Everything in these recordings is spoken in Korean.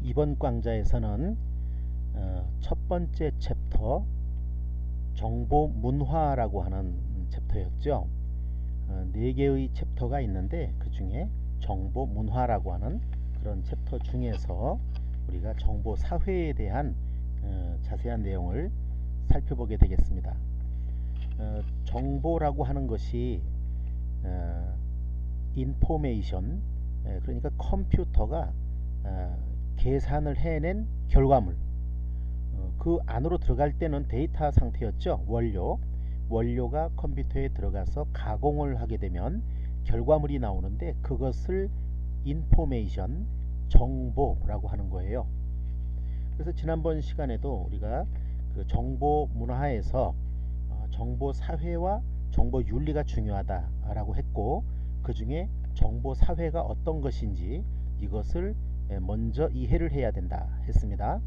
이번 강좌에서는 첫 번째 챕터 정보 문화라고 하는 챕터였죠. 4개의 챕터가 있는데 그 중에 정보 문화라고 하는 그런 챕터 중에서 우리가 정보 사회에 대한 자세한 내용을 살펴보게 되겠습니다. 정보라고 하는 것이 인포메이션, 그러니까 컴퓨터가 계산을 해낸 결과물, 그 안으로 들어갈 때는 데이터 상태였죠. 원료가 컴퓨터에 들어가서 가공을 하게 되면 결과물이 나오는데 그것을 인포메이션, 정보라고 하는 거예요. 그래서 지난번 시간에도 우리가 그 정보 문화에서 정보 사회와 정보 윤리가 중요하다라고 했고, 그 중에 정보 사회가 어떤 것인지 이것을 먼저 이해를 해야 된다 했습니다.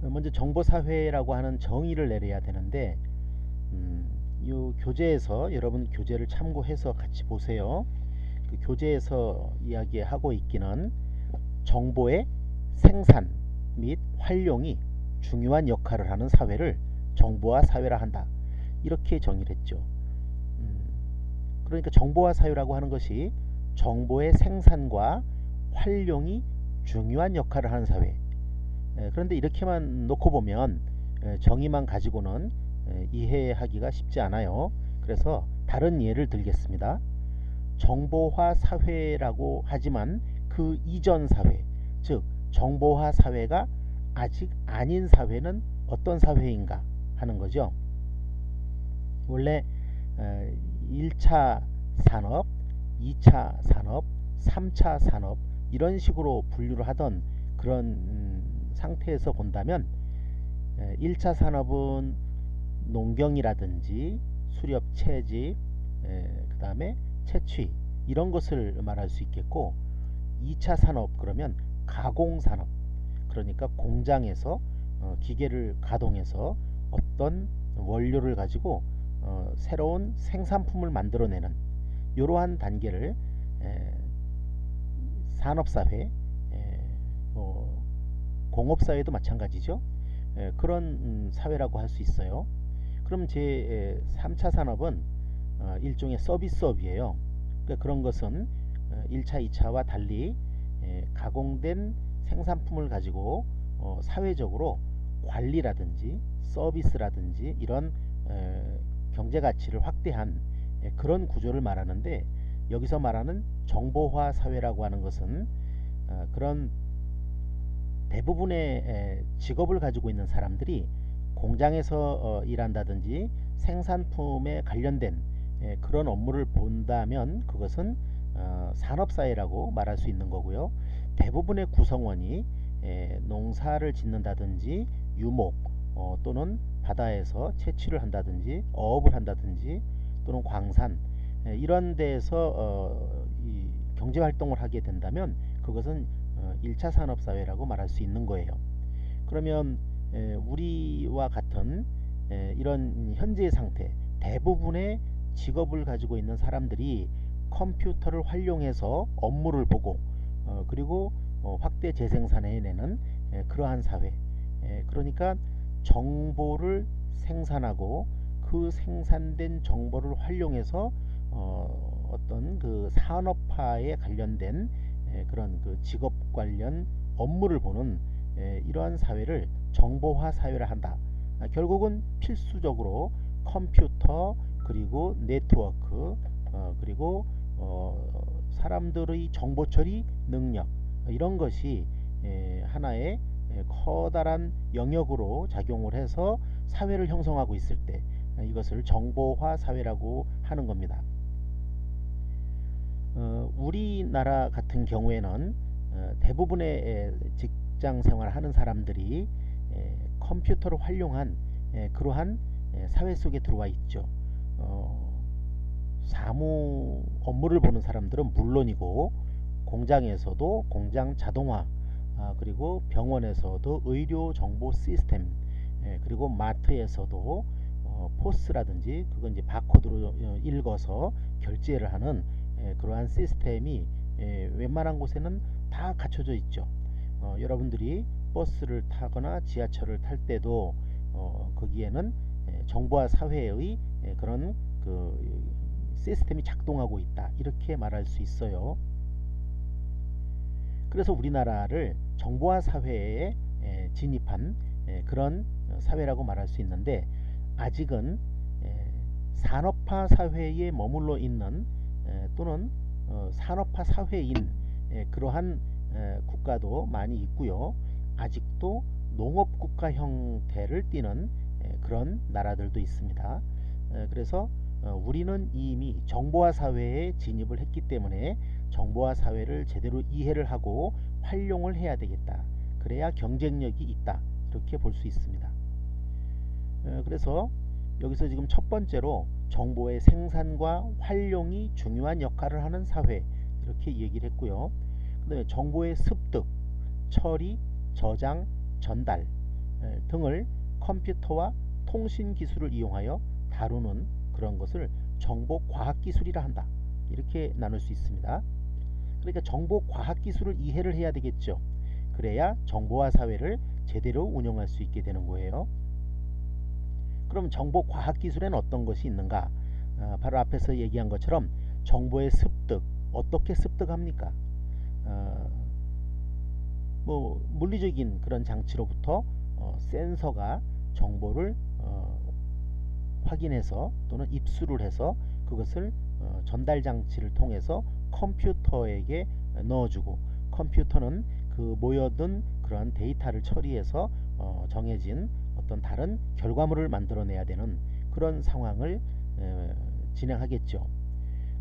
먼저 정보 사회라고 하는 정의를 내려야 되는데, 이 교재에서 여러분 교재를 참고해서 같이 보세요. 그 교재에서 이야기하고 있기는 정보의 생산 및 활용이 중요한 역할을 하는 사회를 정보화 사회라 한다, 이렇게 정의를 했죠. 그러니까 정보화 사회라고 하는 것이 정보의 생산과 활용이 중요한 역할을 하는 사회. 그런데 이렇게만 놓고 보면 정의만 가지고는 이해하기가 쉽지 않아요. 그래서 다른 예를 들겠습니다. 정보화 사회라고 하지만 그 이전 사회, 즉 정보화 사회가 아직 아닌 사회는 어떤 사회인가 하는 거죠. 원래 1차 산업, 2차 산업, 3차 산업 이런 식으로 분류를 하던 그런 상태에서 본다면 1차 산업은 농경이라든지 수렵 채집, 그 다음에 채취 이런 것을 말할 수 있겠고, 2차 산업 그러면 가공 산업, 그러니까 공장에서 기계를 가동해서 어떤 원료를 가지고 새로운 생산품을 만들어내는 이러한 단계를 산업사회, 공업사회도 마찬가지죠. 그런 사회라고 할 수 있어요. 그럼 제 3차 산업은 일종의 서비스업이에요. 그러니까 그런 것은 1차, 2차와 달리 가공된 생산품을 가지고 사회적으로 관리라든지 서비스라든지 이런 경제 가치를 확대한 그런 구조를 말하는데, 여기서 말하는 정보화 사회라고 하는 것은 그런 대부분의 직업을 가지고 있는 사람들이 공장에서 일한다든지 생산품에 관련된 그런 업무를 본다면 그것은 산업사회라고 말할 수 있는 거고요. 대부분의 구성원이 농사를 짓는다든지 유목, 또는 바다에서 채취를 한다든지 어업을 한다든지 또는 광산, 이런 데에서 이 경제활동을 하게 된다면 그것은 1차 산업사회라고 말할 수 있는 거예요. 그러면 우리와 같은 이런 현재의 상태, 대부분의 직업을 가지고 있는 사람들이 컴퓨터를 활용해서 업무를 보고 그리고 확대 재생산해내는 그러한 사회, 그러니까 정보를 생산하고 그 생산된 정보를 활용해서 어떤 그 산업화에 관련된 그런 그 직업 관련 업무를 보는 이러한 사회를 정보화 사회라 한다. 결국은 필수적으로 컴퓨터 그리고 네트워크, 그리고 사람들의 정보 처리 능력, 이런 것이 하나의 커다란 영역으로 작용을 해서 사회를 형성하고 있을 때 이것을 정보화 사회라고 하는 겁니다. 우리나라 같은 경우에는 대부분의 직장 생활을 하는 사람들이 컴퓨터를 활용한 그러한 사회 속에 들어와 있죠. 사무 업무를 보는 사람들은 물론이고, 공장에서도 공장 자동화, 그리고 병원에서도 의료 정보 시스템, 그리고 마트에서도 포스라든지 그건 이제 바코드로 읽어서 결제를 하는 그러한 시스템이 웬만한 곳에는 다 다 갖춰져 있죠. 여러분들이 버스를 타거나 지하철을 탈 때도 거기에는 정보화 사회의 그런 그 시스템이 작동하고 있다, 이렇게 말할 수 있어요. 그래서 우리나라를 정보화 사회에 진입한 그런 사회라고 말할 수 있는데, 아직은 산업화 사회에 머물러 있는 또는 산업화 사회인 그러한 국가도 많이 있고요. 아직도 농업국가 형태를 띠는 그런 나라들도 있습니다. 그래서 우리는 이미 정보화 사회에 진입을 했기 때문에 정보화 사회를 제대로 이해를 하고 활용을 해야 되겠다. 그래야 경쟁력이 있다, 이렇게 볼 수 있습니다. 그래서 여기서 지금 첫 번째로 정보의 생산과 활용이 중요한 역할을 하는 사회, 이렇게 얘기를 했고요. 그 다음에 정보의 습득, 처리, 저장, 전달 등을 컴퓨터와 통신 기술을 이용하여 다루는 그런 것을 정보과학기술이라 한다, 이렇게 나눌 수 있습니다. 그러니까 정보과학기술을 이해를 해야 되겠죠. 그래야 정보화 사회를 제대로 운영할 수 있게 되는 거예요. 그럼 정보과학기술에는 어떤 것이 있는가? 바로 앞에서 얘기한 것처럼 정보의 습득, 어떻게 습득합니까? 뭐 물리적인 그런 장치로부터 센서가 정보를 확인해서 또는 입수를 해서 그것을 전달 장치를 통해서 컴퓨터에게 넣어주고, 컴퓨터는 그 모여든 그러한 데이터를 처리해서 정해진 어떤 다른 결과물을 만들어내야 되는 그런 상황을 진행하겠죠.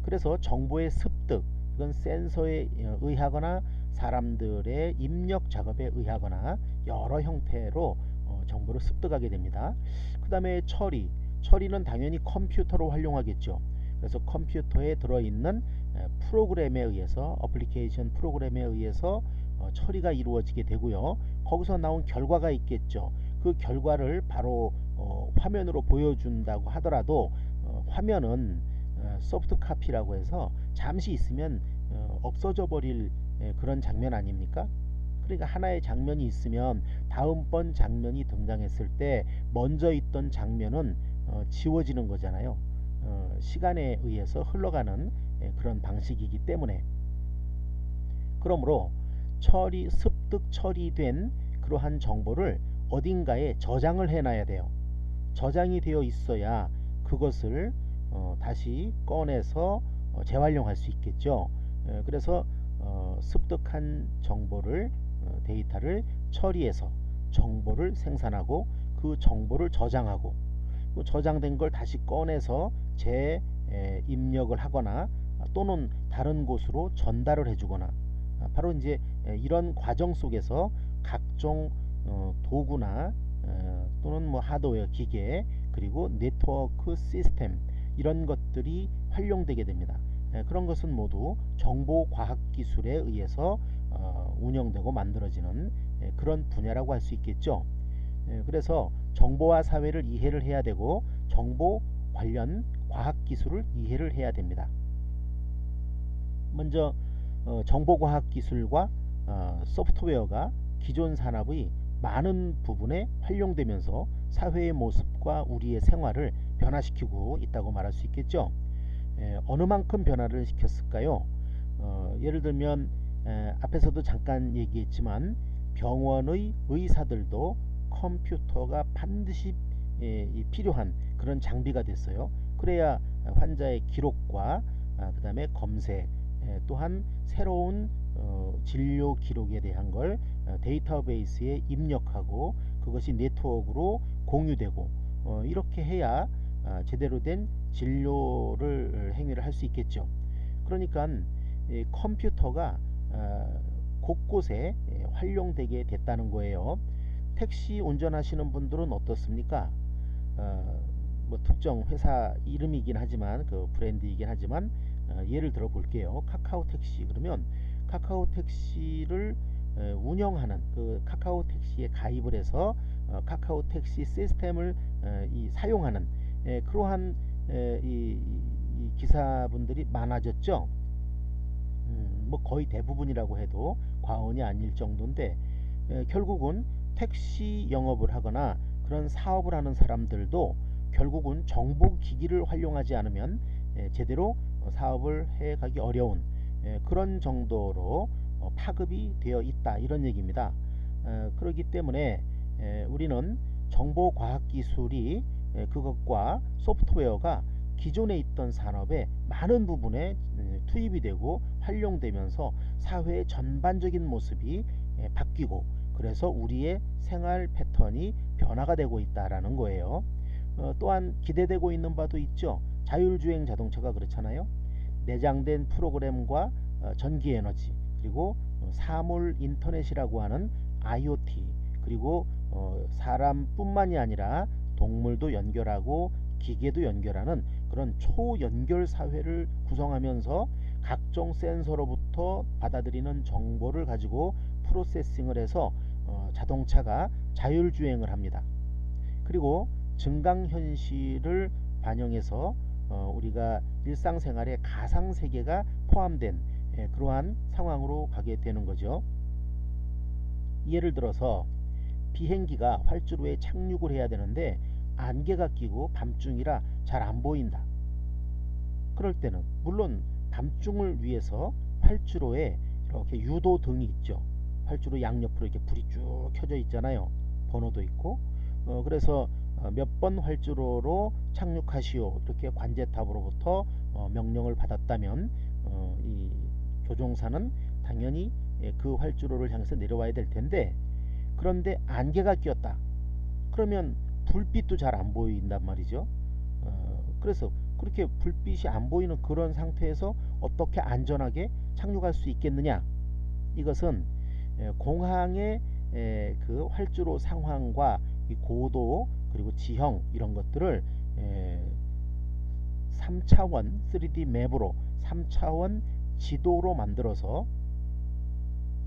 그래서 정보의 습득, 이건 센서에 의하거나 사람들의 입력 작업에 의하거나 여러 형태로 정보를 습득하게 됩니다. 그 다음에 처리는 당연히 컴퓨터로 활용하겠죠. 그래서 컴퓨터에 들어있는 프로그램에 의해서, 어플리케이션 프로그램에 의해서 처리가 이루어지게 되고요. 거기서 나온 결과가 있겠죠. 그 결과를 바로 화면으로 보여준다고 하더라도 화면은 소프트 카피라고 해서 잠시 있으면 없어져 버릴 그런 장면 아닙니까? 그러니까 하나의 장면이 있으면 다음번 장면이 등장했을 때 먼저 있던 장면은 지워지는 거잖아요. 시간에 의해서 흘러가는 그런 방식이기 때문에, 그러므로 습득 처리된 그러한 정보를 어딘가에 저장을 해놔야 돼요. 저장이 되어 있어야 그것을 다시 꺼내서 재활용할 수 있겠죠. 그래서 습득한 정보를, 데이터를 처리해서 정보를 생산하고 그 정보를 저장하고, 그 저장된 걸 다시 꺼내서 재입력을 하거나 또는 다른 곳으로 전달을 해주거나, 바로 이제 이런 과정 속에서 각종 도구나 또는 뭐 하드웨어, 기계, 그리고 네트워크 시스템, 이런 것들이 활용되게 됩니다. 그런 것은 모두 정보과학기술에 의해서 운영되고 만들어지는 그런 분야라고 할 수 있겠죠. 그래서 정보화 사회를 이해를 해야 되고 정보 관련 과학기술을 이해를 해야 됩니다. 먼저 정보과학기술과 소프트웨어가 기존 산업의 많은 부분에 활용되면서 사회의 모습과 우리의 생활을 변화시키고 있다고 말할 수 있겠죠. 어느 만큼 변화를 시켰을까요? 예를 들면 앞에서도 잠깐 얘기했지만 병원의 의사들도 컴퓨터가 반드시 필요한 그런 장비가 됐어요. 그래야 환자의 기록과 그 다음에 검색, 또한 새로운 진료 기록에 대한 걸 데이터베이스에 입력하고 그것이 네트워크로 공유되고, 이렇게 해야 제대로 된 진료를 행위를 할 수 있겠죠. 그러니까 컴퓨터가 곳곳에 활용되게 됐다는 거예요. 택시 운전하시는 분들은 어떻습니까? 뭐 특정 회사 이름이긴 하지만, 그 브랜드이긴 하지만, 예를 들어 볼게요. 카카오 택시. 그러면 카카오 택시를 운영하는, 그 카카오 택시에 가입을 해서 카카오 택시 시스템을 사용하는 그러한 이 기사분들이 많아졌죠. 뭐 거의 대부분이라고 해도 과언이 아닐 정도인데, 결국은 택시 영업을 하거나 그런 사업을 하는 사람들도 결국은 정보기기를 활용하지 않으면 제대로 사업을 해가기 어려운 그런 정도로 파급이 되어 있다, 이런 얘기입니다. 그렇기 때문에 우리는 정보과학기술이 그것과 소프트웨어가 기존에 있던 산업의 많은 부분에 투입이 되고 활용되면서 사회의 전반적인 모습이 바뀌고, 그래서 우리의 생활 패턴이 변화가 되고 있다라는 거예요. 또한 기대되고 있는 바도 있죠. 자율주행 자동차가 그렇잖아요. 내장된 프로그램과 전기에너지, 그리고 사물 인터넷이라고 하는 IoT, 그리고 사람뿐만이 아니라 동물도 연결하고 기계도 연결하는 그런 초연결 사회를 구성하면서 각종 센서로부터 받아들이는 정보를 가지고 프로세싱을 해서 자동차가 자율주행을 합니다. 그리고 증강현실을 반영해서 우리가 일상생활에 가상세계가 포함된 그러한 상황으로 가게 되는 거죠. 예를 들어서 비행기가 활주로에 착륙을 해야 되는데 안개가 끼고 밤중이라 잘 안 보인다. 그럴 때는 물론 밤중을 위해서 활주로에 이렇게 유도등이 있죠. 활주로 양옆으로 이렇게 불이 쭉 켜져 있잖아요. 번호도 있고. 그래서 몇 번 활주로로 착륙하시오, 이렇게 관제탑으로부터 명령을 받았다면 이 조종사는 당연히 그 활주로를 향해서 내려와야 될 텐데, 그런데 안개가 꼈다. 그러면 불빛도 잘 안 보인단 말이죠. 그래서 그렇게 불빛이 안 보이는 그런 상태에서 어떻게 안전하게 착륙할 수 있겠느냐? 이것은 공항의 그 활주로 상황과 이 고도, 그리고 지형, 이런 것들을 3차원 3D 맵으로 3차원 지도로 만들어서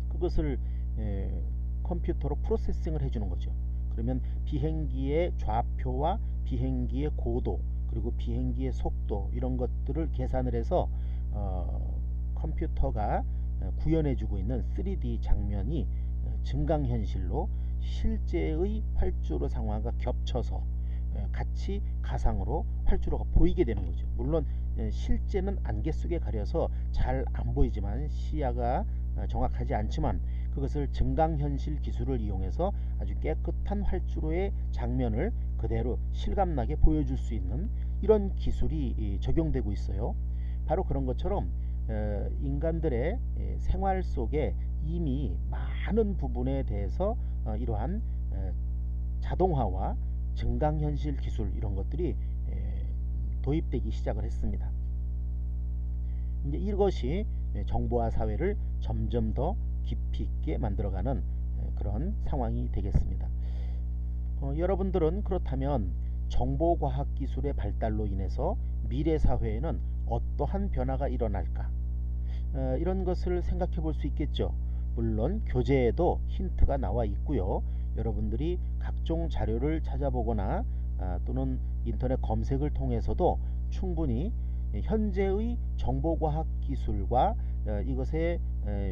그것을 컴퓨터로 프로세싱을 해주는 거죠. 그러면 비행기의 좌표와 비행기의 고도, 그리고 비행기의 속도, 이런 것들을 계산을 해서 컴퓨터가 구현해주고 있는 3D 장면이 증강현실로 실제의 활주로 상황과 겹쳐서 같이 가상으로 활주로가 보이게 되는 거죠. 물론 실제는 안개 속에 가려서 잘 안 보이지만, 시야가 정확하지 않지만, 그것을 증강현실 기술을 이용해서 아주 깨끗한 활주로의 장면을 그대로 실감나게 보여줄 수 있는 이런 기술이 적용되고 있어요. 바로 그런 것처럼 인간들의 생활 속에 이미 많은 부분에 대해서 이러한 자동화와 증강현실 기술, 이런 것들이 도입되기 시작을 했습니다. 이제 이것이 정보화 사회를 점점 더 깊이 있게 만들어가는 그런 상황이 되겠습니다. 여러분들은 그렇다면 정보과학 기술의 발달로 인해서 미래 사회에는 어떠한 변화가 일어날까? 이런 것을 생각해 볼 수 있겠죠. 물론 교재에도 힌트가 나와 있고요. 여러분들이 각종 자료를 찾아보거나 또는 인터넷 검색을 통해서도 충분히 현재의 정보과학 기술과 이것의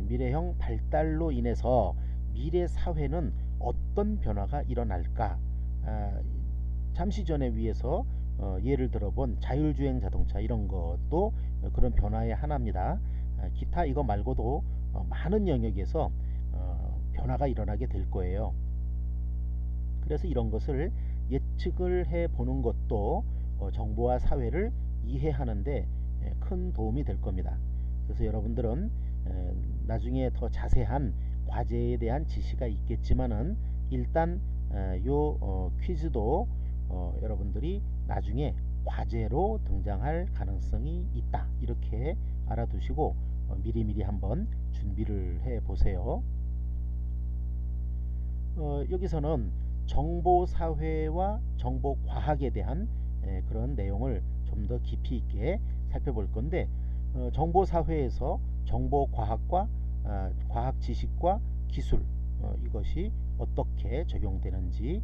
미래형 발달로 인해서 미래 사회는 어떤 변화가 일어날까, 잠시 전에 위에서 예를 들어본 자율주행 자동차, 이런 것도 그런 변화의 하나입니다. 기타 이거 말고도 많은 영역에서 변화가 일어나게 될 거예요. 그래서 이런 것을 예측을 해 보는 것도 정보화 사회를 이해하는데 큰 도움이 될 겁니다. 그래서 여러분들은 나중에 더 자세한 과제에 대한 지시가 있겠지만은 일단 요 퀴즈도 여러분들이 나중에 과제로 등장할 가능성이 있다, 이렇게 알아두시고 미리미리 한번 준비를 해 보세요. 여기서는 정보사회와 정보과학에 대한 그런 내용을 좀 더 깊이 있게 살펴볼 건데, 정보사회에서 정보과학과 과학지식과 기술, 이것이 어떻게 적용되는지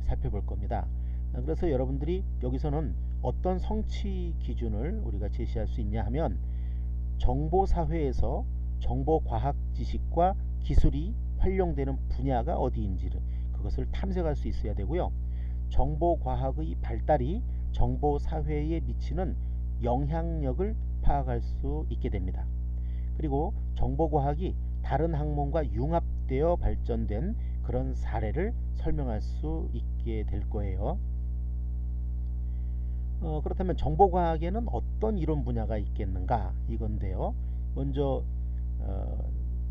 살펴볼 겁니다. 그래서 여러분들이 여기서는 어떤 성취 기준을 우리가 제시할 수 있냐 하면, 정보사회에서 정보과학 지식과 기술이 활용되는 분야가 어디인지를 그것을 탐색할 수 있어야 되고요. 정보과학의 발달이 정보사회에 미치는 영향력을 파악할 수 있게 됩니다. 그리고 정보과학이 다른 학문과 융합되어 발전된 그런 사례를 설명할 수 있게 될 거예요. 그렇다면 정보과학에는 어떤 이론 분야가 있겠는가 이건데요. 먼저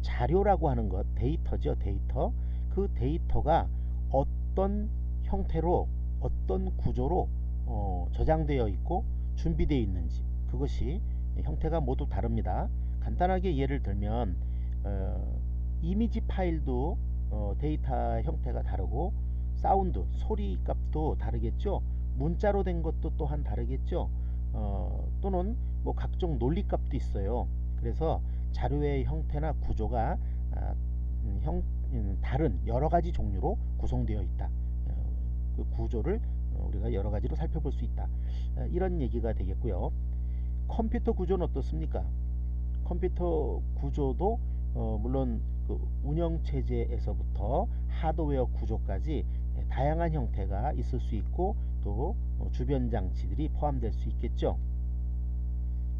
자료라고 하는 것, 데이터죠. 데이터. 그 데이터가 어떤 형태로 어떤 구조로 저장되어 있고 준비되어 있는지 그것이 형태가 모두 다릅니다. 간단하게 예를 들면 이미지 파일도 데이터 형태가 다르고 사운드, 소리 값도 다르겠죠. 문자로 된 것도 또한 다르겠죠. 또는 뭐 각종 논리 값도 있어요. 그래서 자료의 형태나 구조가 다른 여러 가지 종류로 구성되어 있다. 그 구조를 우리가 여러 가지로 살펴볼 수 있다. 이런 얘기가 되겠고요. 컴퓨터 구조는 어떻습니까? 컴퓨터 구조도 물론 그 운영 체제에서부터 하드웨어 구조까지 다양한 형태가 있을 수 있고 또 주변 장치들이 포함될 수 있겠죠.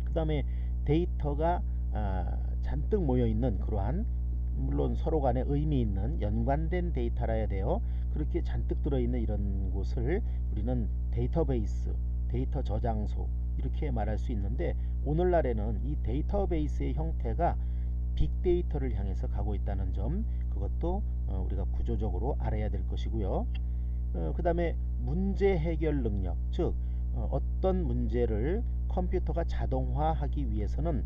그 다음에 데이터가 잔뜩 모여 있는 그러한 물론 서로 간에 의미 있는 연관된 데이터라 해야 돼요. 그렇게 잔뜩 들어있는 이런 곳을 우리는 데이터베이스, 데이터 저장소 이렇게 말할 수 있는데 오늘날에는 이 데이터베이스의 형태가 빅데이터를 향해서 가고 있다는 점 그것도 우리가 구조적으로 알아야 될 것이고요. 그 다음에 문제 해결 능력 즉 어떤 문제를 컴퓨터가 자동화하기 위해서는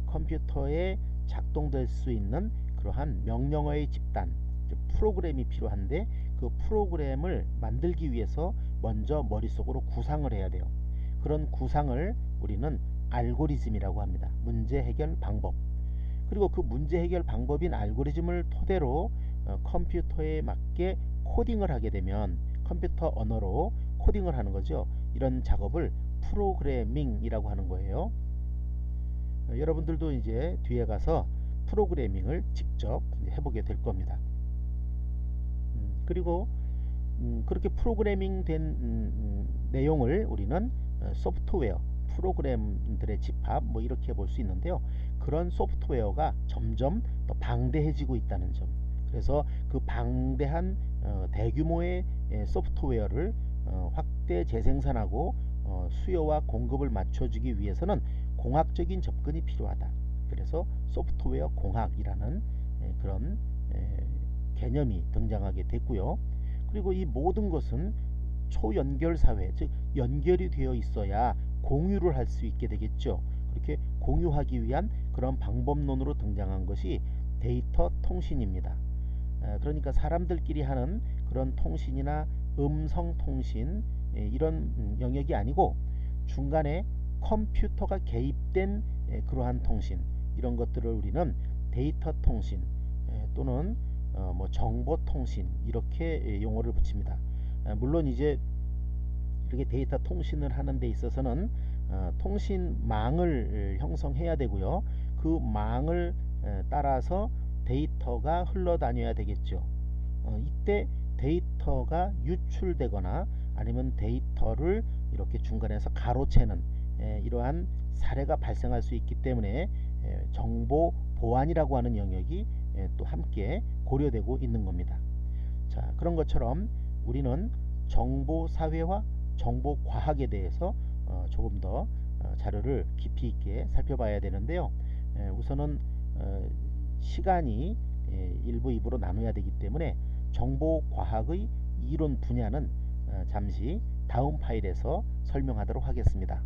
컴퓨터에 작동될 수 있는 그러한 명령어의 집단 프로그램이 필요한데 그 프로그램을 만들기 위해서 먼저 머릿속으로 구상을 해야 돼요. 그런 구상을 우리는 알고리즘이라고 합니다. 문제 해결 방법. 그리고 그 문제 해결 방법인 알고리즘을 토대로 컴퓨터에 맞게 코딩을 하게 되면 컴퓨터 언어로 코딩을 하는 거죠. 이런 작업을 프로그래밍이라고 하는 거예요. 여러분들도 이제 뒤에 가서 프로그래밍을 직접 해보게 될 겁니다. 그리고 그렇게 프로그래밍 된 내용을 우리는 소프트웨어, 프로그램들의 집합 뭐 이렇게 볼 수 있는데요. 그런 소프트웨어가 점점 더 방대해지고 있다는 점. 그래서 그 방대한 대규모의 소프트웨어를 확대 재생산하고 수요와 공급을 맞춰주기 위해서는 공학적인 접근이 필요하다. 그래서 소프트웨어 공학이라는 그런 개념이 등장하게 됐고요. 그리고 이 모든 것은 초연결 사회, 즉 연결이 되어 있어야 공유를 할 수 있게 되겠죠. 그렇게 공유하기 위한 그런 방법론으로 등장한 것이 데이터 통신입니다. 그러니까 사람들끼리 하는 그런 통신이나 음성 통신 이런 영역이 아니고 중간에 컴퓨터가 개입된 그러한 통신 이런 것들을 우리는 데이터 통신 또는 뭐 정보 통신 이렇게 용어를 붙입니다. 물론 이제 이렇게 데이터 통신을 하는 데 있어서는 통신망을 형성해야 되고요. 그 망을 따라서 데이터가 흘러다녀야 되겠죠. 이때 데이터가 유출되거나 아니면 데이터를 이렇게 중간에서 가로채는 이러한 사례가 발생할 수 있기 때문에 정보 보안이라고 하는 영역이 또 함께 고려되고 있는 겁니다. 자, 그런 것처럼 우리는 정보 사회와 정보 과학에 대해서 조금 더 자료를 깊이 있게 살펴봐야 되는데요. 우선은 시간이 1부, 2부로 나눠야 되기 때문에 정보 과학의 이론 분야는 잠시 다음 파일에서 설명하도록 하겠습니다.